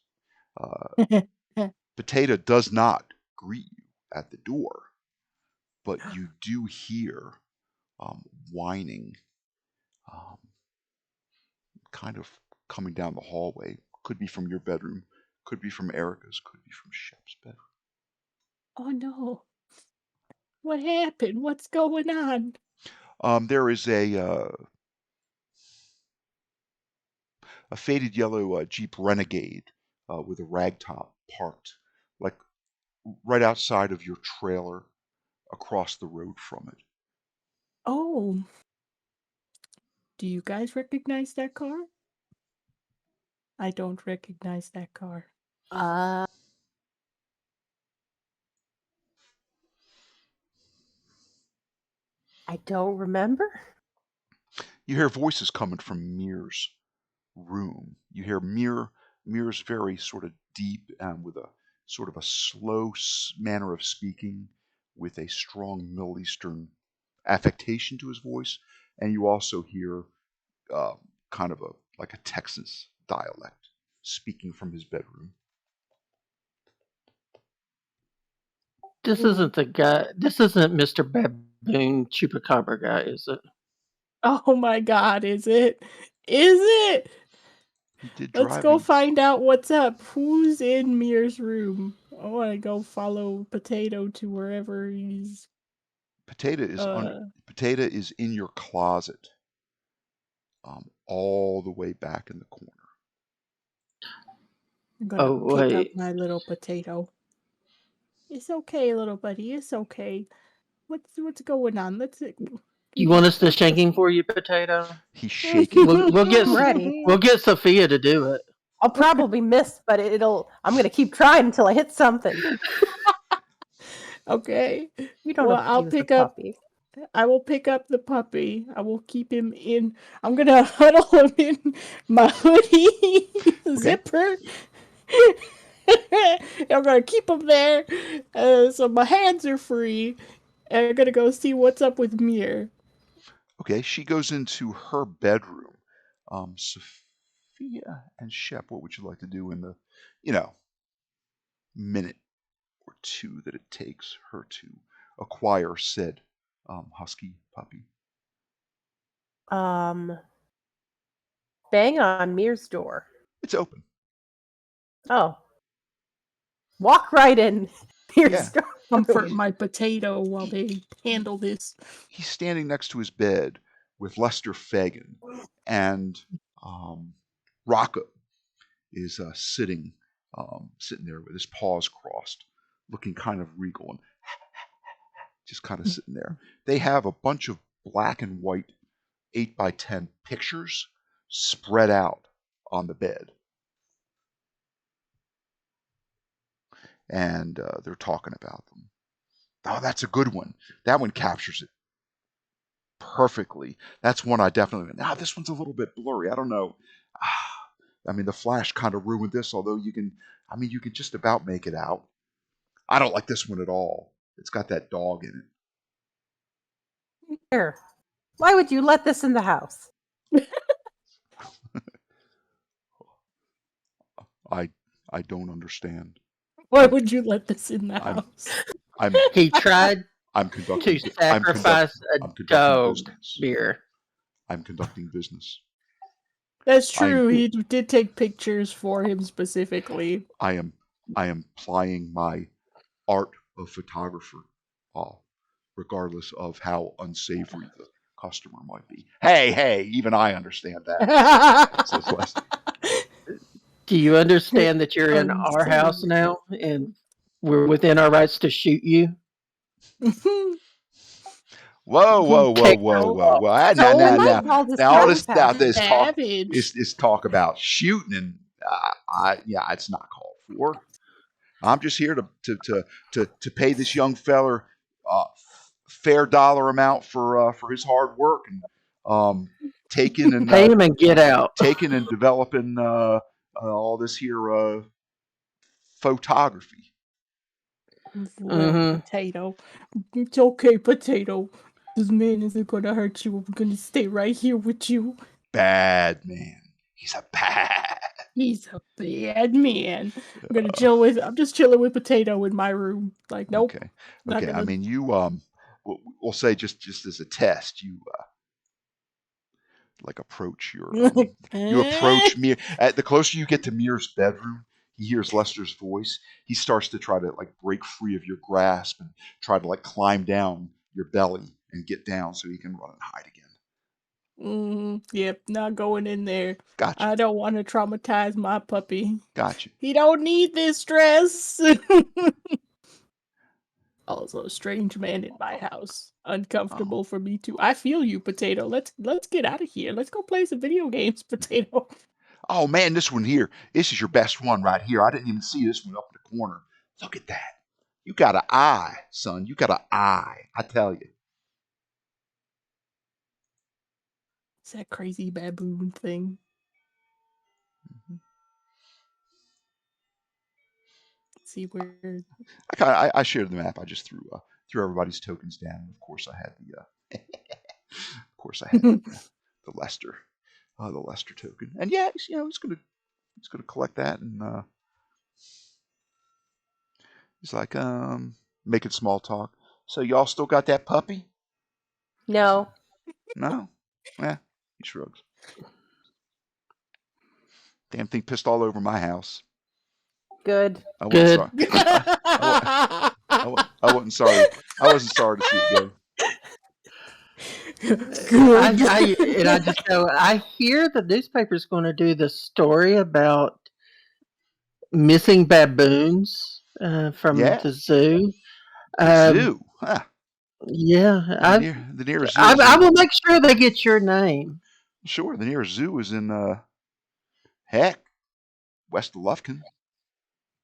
Potato does not greet you at the door, but you do hear whining, kind of coming down the hallway. Could be from your bedroom, could be from Erica's, could be from Shep's bedroom.
Oh no. What happened? What's going on?
There is a a faded yellow Jeep Renegade with a ragtop parked, like right outside of your trailer, across the road from it.
Oh, do you guys recognize that car? I don't recognize that car.
I don't remember.
You hear voices coming from Mir's room. You hear Mir's very sort of deep and with a sort of a slow manner of speaking, with a strong Middle Eastern affectation to his voice, and you also hear kind of like a Texas dialect speaking from his bedroom.
This isn't the guy. This isn't Mr. Baboon Chupacabra guy, is it?
Oh my God, is it? Is it?
He did
Let's
drive
go
me.
find out what's up. Who's in Mir's room? I want to go follow Potato to wherever he's.
Potato is in your closet, all the way back in the corner.
I'm gonna pick up my little Potato. It's okay, little buddy. It's okay. What's going on?
You want us to shank him for you, Potato?
He's shaking.
We'll get
I'm ready.
We'll get Sophia to do it.
I'll probably miss, but I'm gonna keep trying until I hit something.
Okay.
You don't
Well,
have to
I'll
use
pick
the
up.
puppy.
I will pick up the puppy. I will keep him in. I'm gonna huddle him in my hoodie zipper. I'm gonna keep him there, so my hands are free. And I'm gonna go see what's up with Mir.
Okay, she goes into her bedroom. Sophia and Shep, what would you like to do in the, minute or two that it takes her to acquire said husky puppy?
Bang on Mir's door.
It's open.
Oh. Walk right in. Mir's door.
Comfort my Potato while they handle this.
He's standing next to his bed with Lester Fagan, and Rocco is sitting there with his paws crossed, looking kind of regal and just kind of sitting there. They have a bunch of black and white 8x10 pictures spread out on the bed. And they're talking about them. Oh, that's a good one. That one captures it perfectly. That's one I definitely. Now this one's a little bit blurry. I don't know. I mean, the flash kind of ruined this. Although you can just about make it out. I don't like this one at all. It's got that dog in it.
Here. Why would you let this in the house?
I don't understand.
Why would you let this in the house?
He tried
I'm conducting
to sacrifice a dog beer.
I'm conducting business.
That's true. He did take pictures for him specifically.
I am plying my art of photographer, regardless of how unsavory the customer might be. Hey, even I understand that. Says Lester.
Do you understand that you're in our house now and we're within our rights to shoot you?
Whoa. Now all this talk is talk about shooting, and it's not called for. I'm just here to pay this young feller fair dollar amount for his hard work, and taking and
pay him and get out.
Taking and developing all this here photography.
Potato. It's okay, Potato. This man isn't gonna hurt you. I'm gonna stay right here with you.
Bad man. He's a bad
man. I'm just chilling with Potato in my room. Like, nope.
Okay. I mean, you we'll say just as a test, you like approach you approach Mir. The closer you get to Mir's bedroom, he hears Lester's voice. He starts to try to like break free of your grasp and try to like climb down your belly and get down so he can run and hide again.
Yep, not going in there.
Gotcha.
I don't want to traumatize my puppy.
Gotcha.
He don't need this stress. Also, a strange man in my house. Uncomfortable for me too. I feel you, Potato. Let's get out of here. Let's go play some video games, Potato.
Oh man, this one here. This is your best one right here. I didn't even see this one up in the corner. Look at that. You got an eye, son. You got an eye. I tell you.
It's that crazy baboon thing. Let's see where.
I shared the map. I just threw everybody's tokens down. Of course, I had the Lester token. And yeah, he's gonna collect that, and he's like making small talk. So y'all still got that puppy?
No.
No? Yeah, he shrugs. Damn thing pissed all over my house.
Good.
I wasn't sorry. I wasn't sorry to see it go.
I hear the newspaper's going to do the story about missing baboons from the zoo.
The zoo, huh?
Yeah,
The nearest zoo.
I will make sure they get your name.
Sure, the nearest zoo is in west of Lufkin.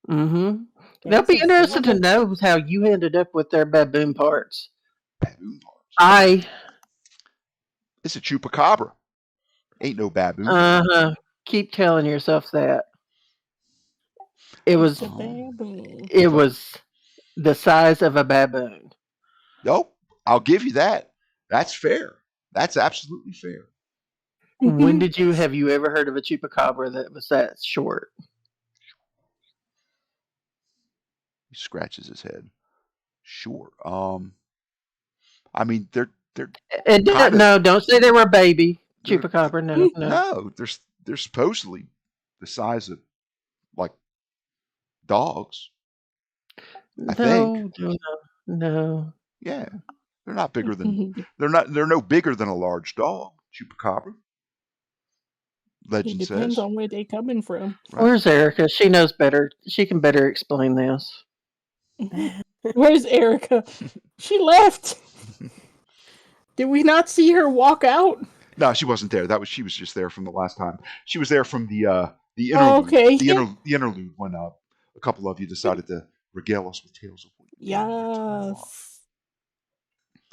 Mm-hmm. They'll be interested to know how you ended up with their baboon parts.
Baboon parts. It's a chupacabra. Ain't no baboon.
Keep telling yourself that. It was the size of a baboon.
Nope. I'll give you that. That's fair. That's absolutely fair.
When have you ever heard of a chupacabra that was that short?
He scratches his head. Sure. I mean, they're
no, don't say they were a baby chupacabra. No.
No, they're supposedly the size of like dogs. I think.
No.
Yeah, they're not bigger than they're no bigger than a large dog. Chupacabra. Legend
it depends
says.
on where they coming from.
Right. Where's Erica? She knows better. She can better explain this.
Where's Erica? She left. Did we not see her walk out?
No, she wasn't there. She was just there from the last time. She was there from the interlude.
Oh, okay.
The interlude when a couple of you decided to regale us with tales of what you did.
Yes.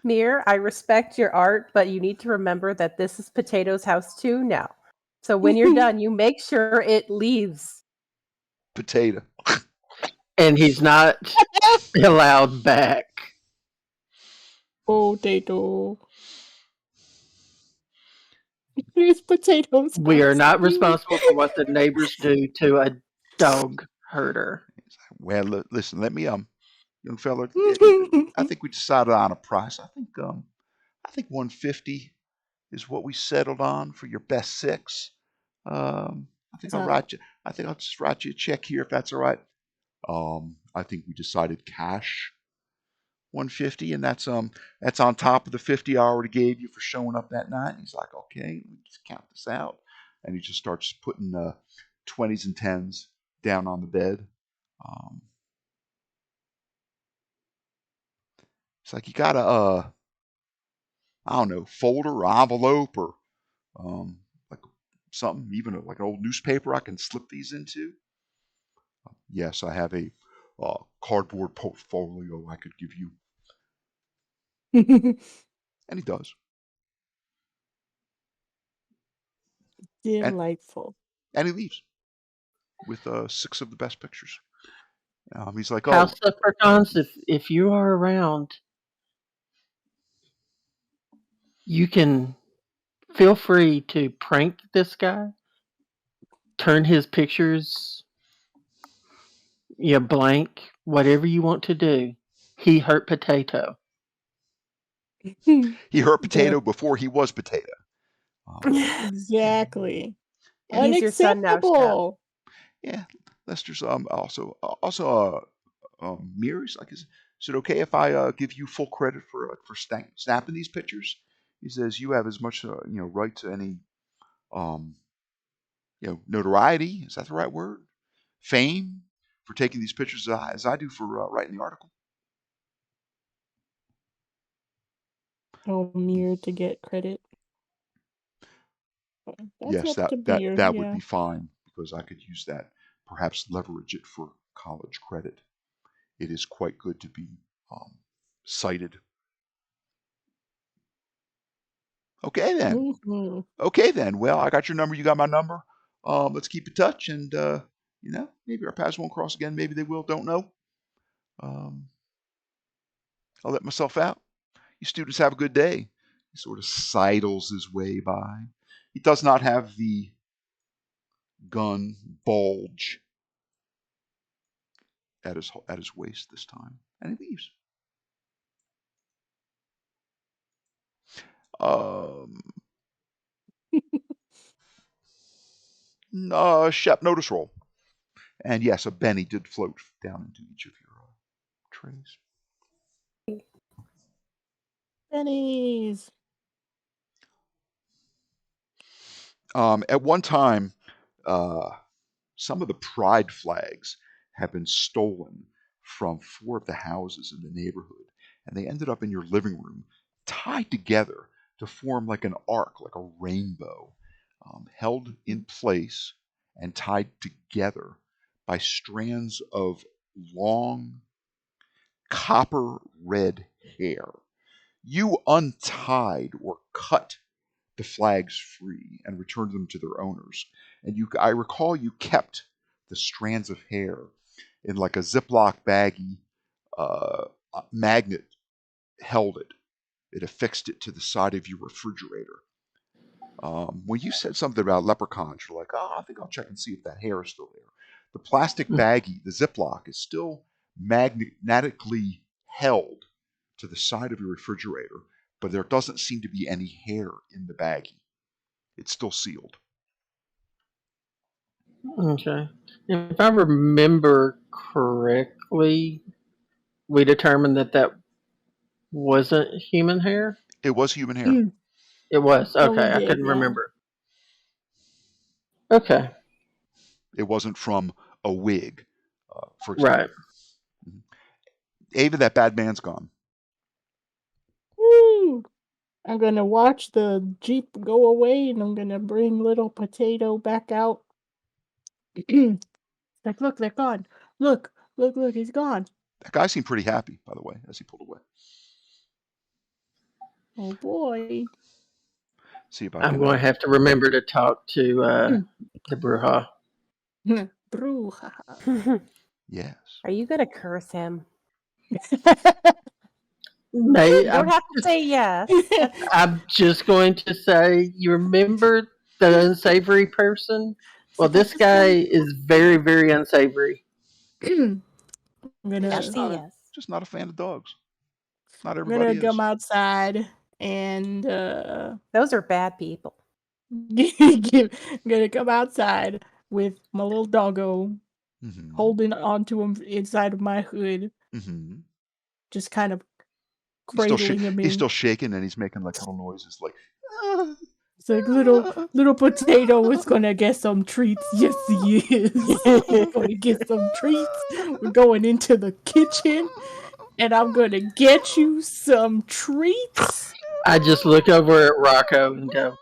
Mir, I respect your art, but you need to remember that this is Potato's house too now. So when you're done, you make sure it leaves.
Potato.
And he's not allowed back.
Potato. Here's Potato's.
We are not responsible for what the neighbors do to a dog herder.
Well, listen, let me young fella. I think we decided on a price. I think $150 is what we settled on for your best 6. I think I'll just write you a check here if that's all right. I think we decided cash $150, and that's on top of the $50 I already gave you for showing up that night. And he's like, okay, let me just count this out, and he just starts putting 20s and 10s down on the bed. It's like you got a I don't know, folder or envelope or like something, even like an old newspaper I can slip these into. Yes, I have a cardboard portfolio I could give you. And he does.
Delightful.
And he leaves with 6 of the best pictures. He's like,
House of Pertons, if you are around, you can feel free to prank this guy, turn his pictures blank, whatever you want to do. He hurt Potato.
He hurt Potato before he was Potato.
Exactly.
And he's your son now, Chef.
Yeah, Lester's also Mir, like, is it okay if I give you full credit for snapping these pictures? He says, "You have as much, right to any, um, notoriety. Is that the right word? Fame for taking these pictures as I do for writing the article."
Oh, Mir to get credit. That's
Yes,
up to
that
Mir,
that would
yeah.
be fine because I could use that, perhaps leverage it for college credit. It is quite good to be cited. Okay then.
Mhm.
Okay then. Well, I got your number. You got my number. Let's keep in touch, and maybe our paths won't cross again. Maybe they will. Don't know. Um, I'll let myself out. You students have a good day. He sort of sidles his way by. He does not have the gun bulge at his waist this time, and he leaves. Shep, notice roll. And yes, a Benny did float down into each of your trays.
Pennies.
At one time, some of the pride flags have been stolen from 4 of the houses in the neighborhood, and they ended up in your living room, tied together to form like an arc, like a rainbow, held in place and tied together by strands of long copper red hair. You untied or cut the flags free and returned them to their owners. And I recall you kept the strands of hair in like a Ziploc baggie. Magnet held it. It affixed it to the side of your refrigerator. When you said something about leprechauns, you're like, "Oh, I think I'll check and see if that hair is still there." The plastic baggie, the Ziploc, is still magnetically held to the side of your refrigerator, but there doesn't seem to be any hair in the baggie. It's still sealed.
Okay. If I remember correctly, we determined that wasn't human hair.
It was human hair.
It was.
Oh, we
Okay, I
did,
couldn't
yeah.
remember. Okay.
It wasn't from a wig, for example.
Right.
Ava, that bad man's gone.
Woo! I'm gonna watch the Jeep go away, and I'm gonna bring little Potato back out. Like, look, they're gone. Look, he's gone.
That guy seemed pretty happy, by the way, as he pulled away.
Oh boy.
See if I
I'm
can.
going to have to remember to talk to the Bruja.
Bruja.
Yes.
Are you going to curse him?
May,
You don't have to say yes.
I'm just going to say, you remember the unsavory person? Well, this guy is very, very unsavory.
I'm gonna
Just not a fan of dogs. Not
I'm
everybody
gonna
is.
come outside and
Those are bad people.
I'm gonna come outside with my little doggo holding onto him inside of my hood. Just kind of cradling him in.
He's still shaking and he's making like little noises like
it's like little Potato is gonna get some treats. Yes, he is. He's gonna get some treats. We're going into the kitchen and I'm gonna get you some treats.
I just look over at Rocco and go,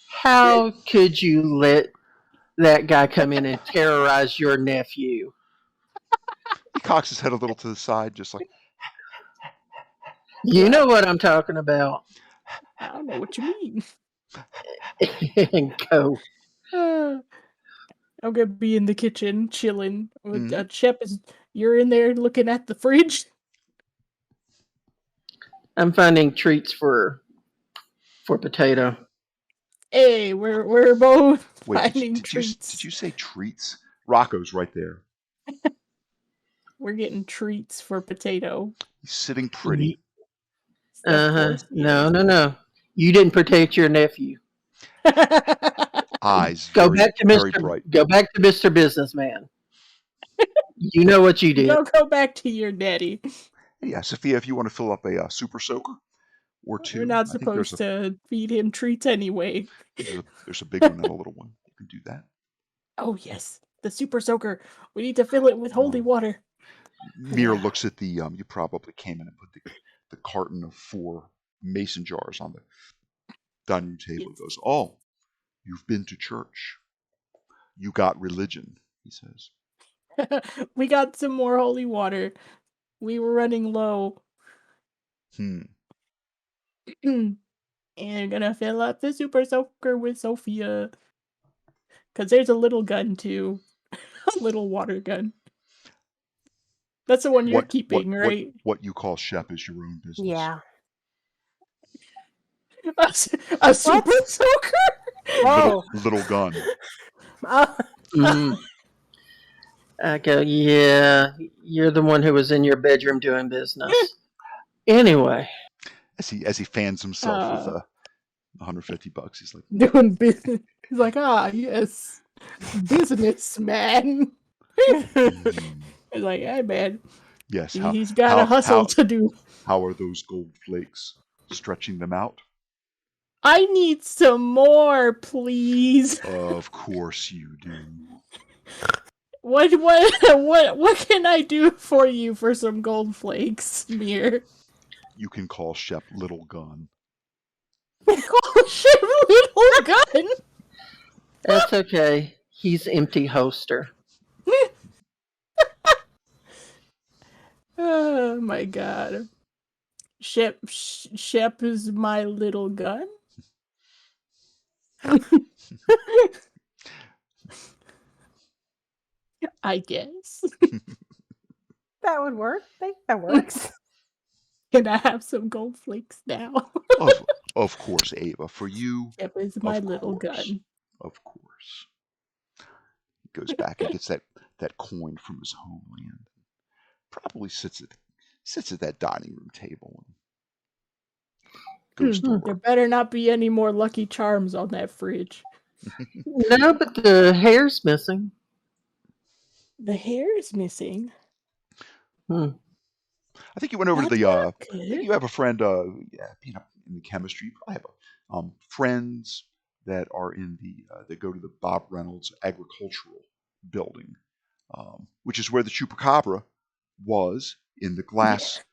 how could you let that guy come in and terrorize your nephew?
He cocks his head a little to the side, just like,
you know what I'm talking about.
I don't know what you mean.
And go.
I'm gonna be in the kitchen chilling. Shep, you're in there looking at the fridge.
I'm finding treats for Potato.
Hey, we're both finding
did
treats.
you say treats? Rocco's right there.
We're getting treats for Potato.
He's sitting pretty.
No. You didn't protect your nephew.
Eyes
go
very,
back to
very
Mr.
bright.
Go back to Mr. Businessman. You know what you did.
Go back to your daddy.
Yeah, Sophia, if you want to fill up a super soaker, or two.
We're not
I think
supposed to feed him treats anyway.
There's a big one and a little one. You can do that.
Oh, yes. The super soaker. We need to fill it with holy water.
Mir looks at the, you probably came in and put the carton of 4 mason jars on the dining room table. He goes, oh, you've been to church. You got religion, he says.
We got some more holy water. We were running low. And gonna fill up the super soaker with Sophia. Because there's a little gun, too. A little water gun. That's the one you're keeping, right?
What you call Shep is your own business.
Yeah.
A super soaker?
Whoa.
Little gun.
I go, yeah, you're the one who was in your bedroom doing business. Anyway.
As he fans himself with $150, he's like,
doing business. He's like, yes, businessman. He's like, hey, man.
Yes,
he's got a hustle to do.
How are those gold flakes? Stretching them out?
I need some more, please.
Of course you do.
What can I do for you for some gold flakes, Mir?
You can call Shep Little Gun.
Call Shep Little Gun?
That's okay. He's empty holster.
Oh my god. Shep is my little gun? I guess.
That would work. I think that works.
Can I have some gold flakes now?
Of course, Ava. For you,
Shep is my little gun.
Of course. He goes back and gets that coin from his homeland. Probably sits at that dining room table and goes to work.
There better not be any more Lucky Charms on that fridge.
No, but the hair's missing.
The hair is missing.
I think you went over to the. I think you have a friend. Being up in the chemistry, you probably have friends that are in the that go to the Bob Reynolds Agricultural Building, which is where the chupacabra was in the glass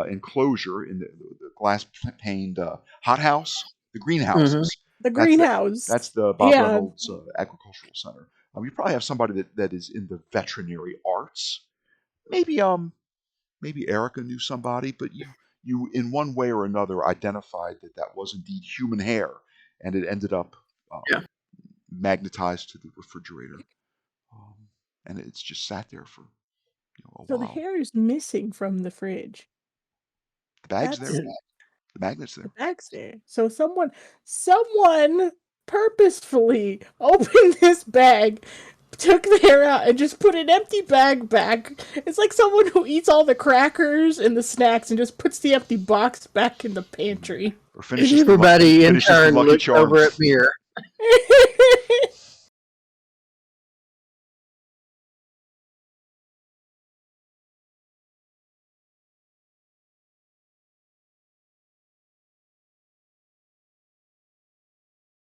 enclosure in the glass paned hothouse, the greenhouses.
The greenhouse.
That's the Bob Reynolds Agricultural Center. You probably have somebody that is in the veterinary arts. Maybe Erica knew somebody, but you in one way or another identified that was indeed human hair, and it ended up magnetized to the refrigerator, and it's just sat there for a while.
So the hair is missing from the fridge.
The bag's there. The magnet's there.
The bag's there. So someone purposefully opened this bag, took the hair out, and just put an empty bag back. It's like someone who eats all the crackers and the snacks and just puts the empty box back in the pantry.
Or finishes
everybody in turn
Lucky
looked
Charms.
over at Mir.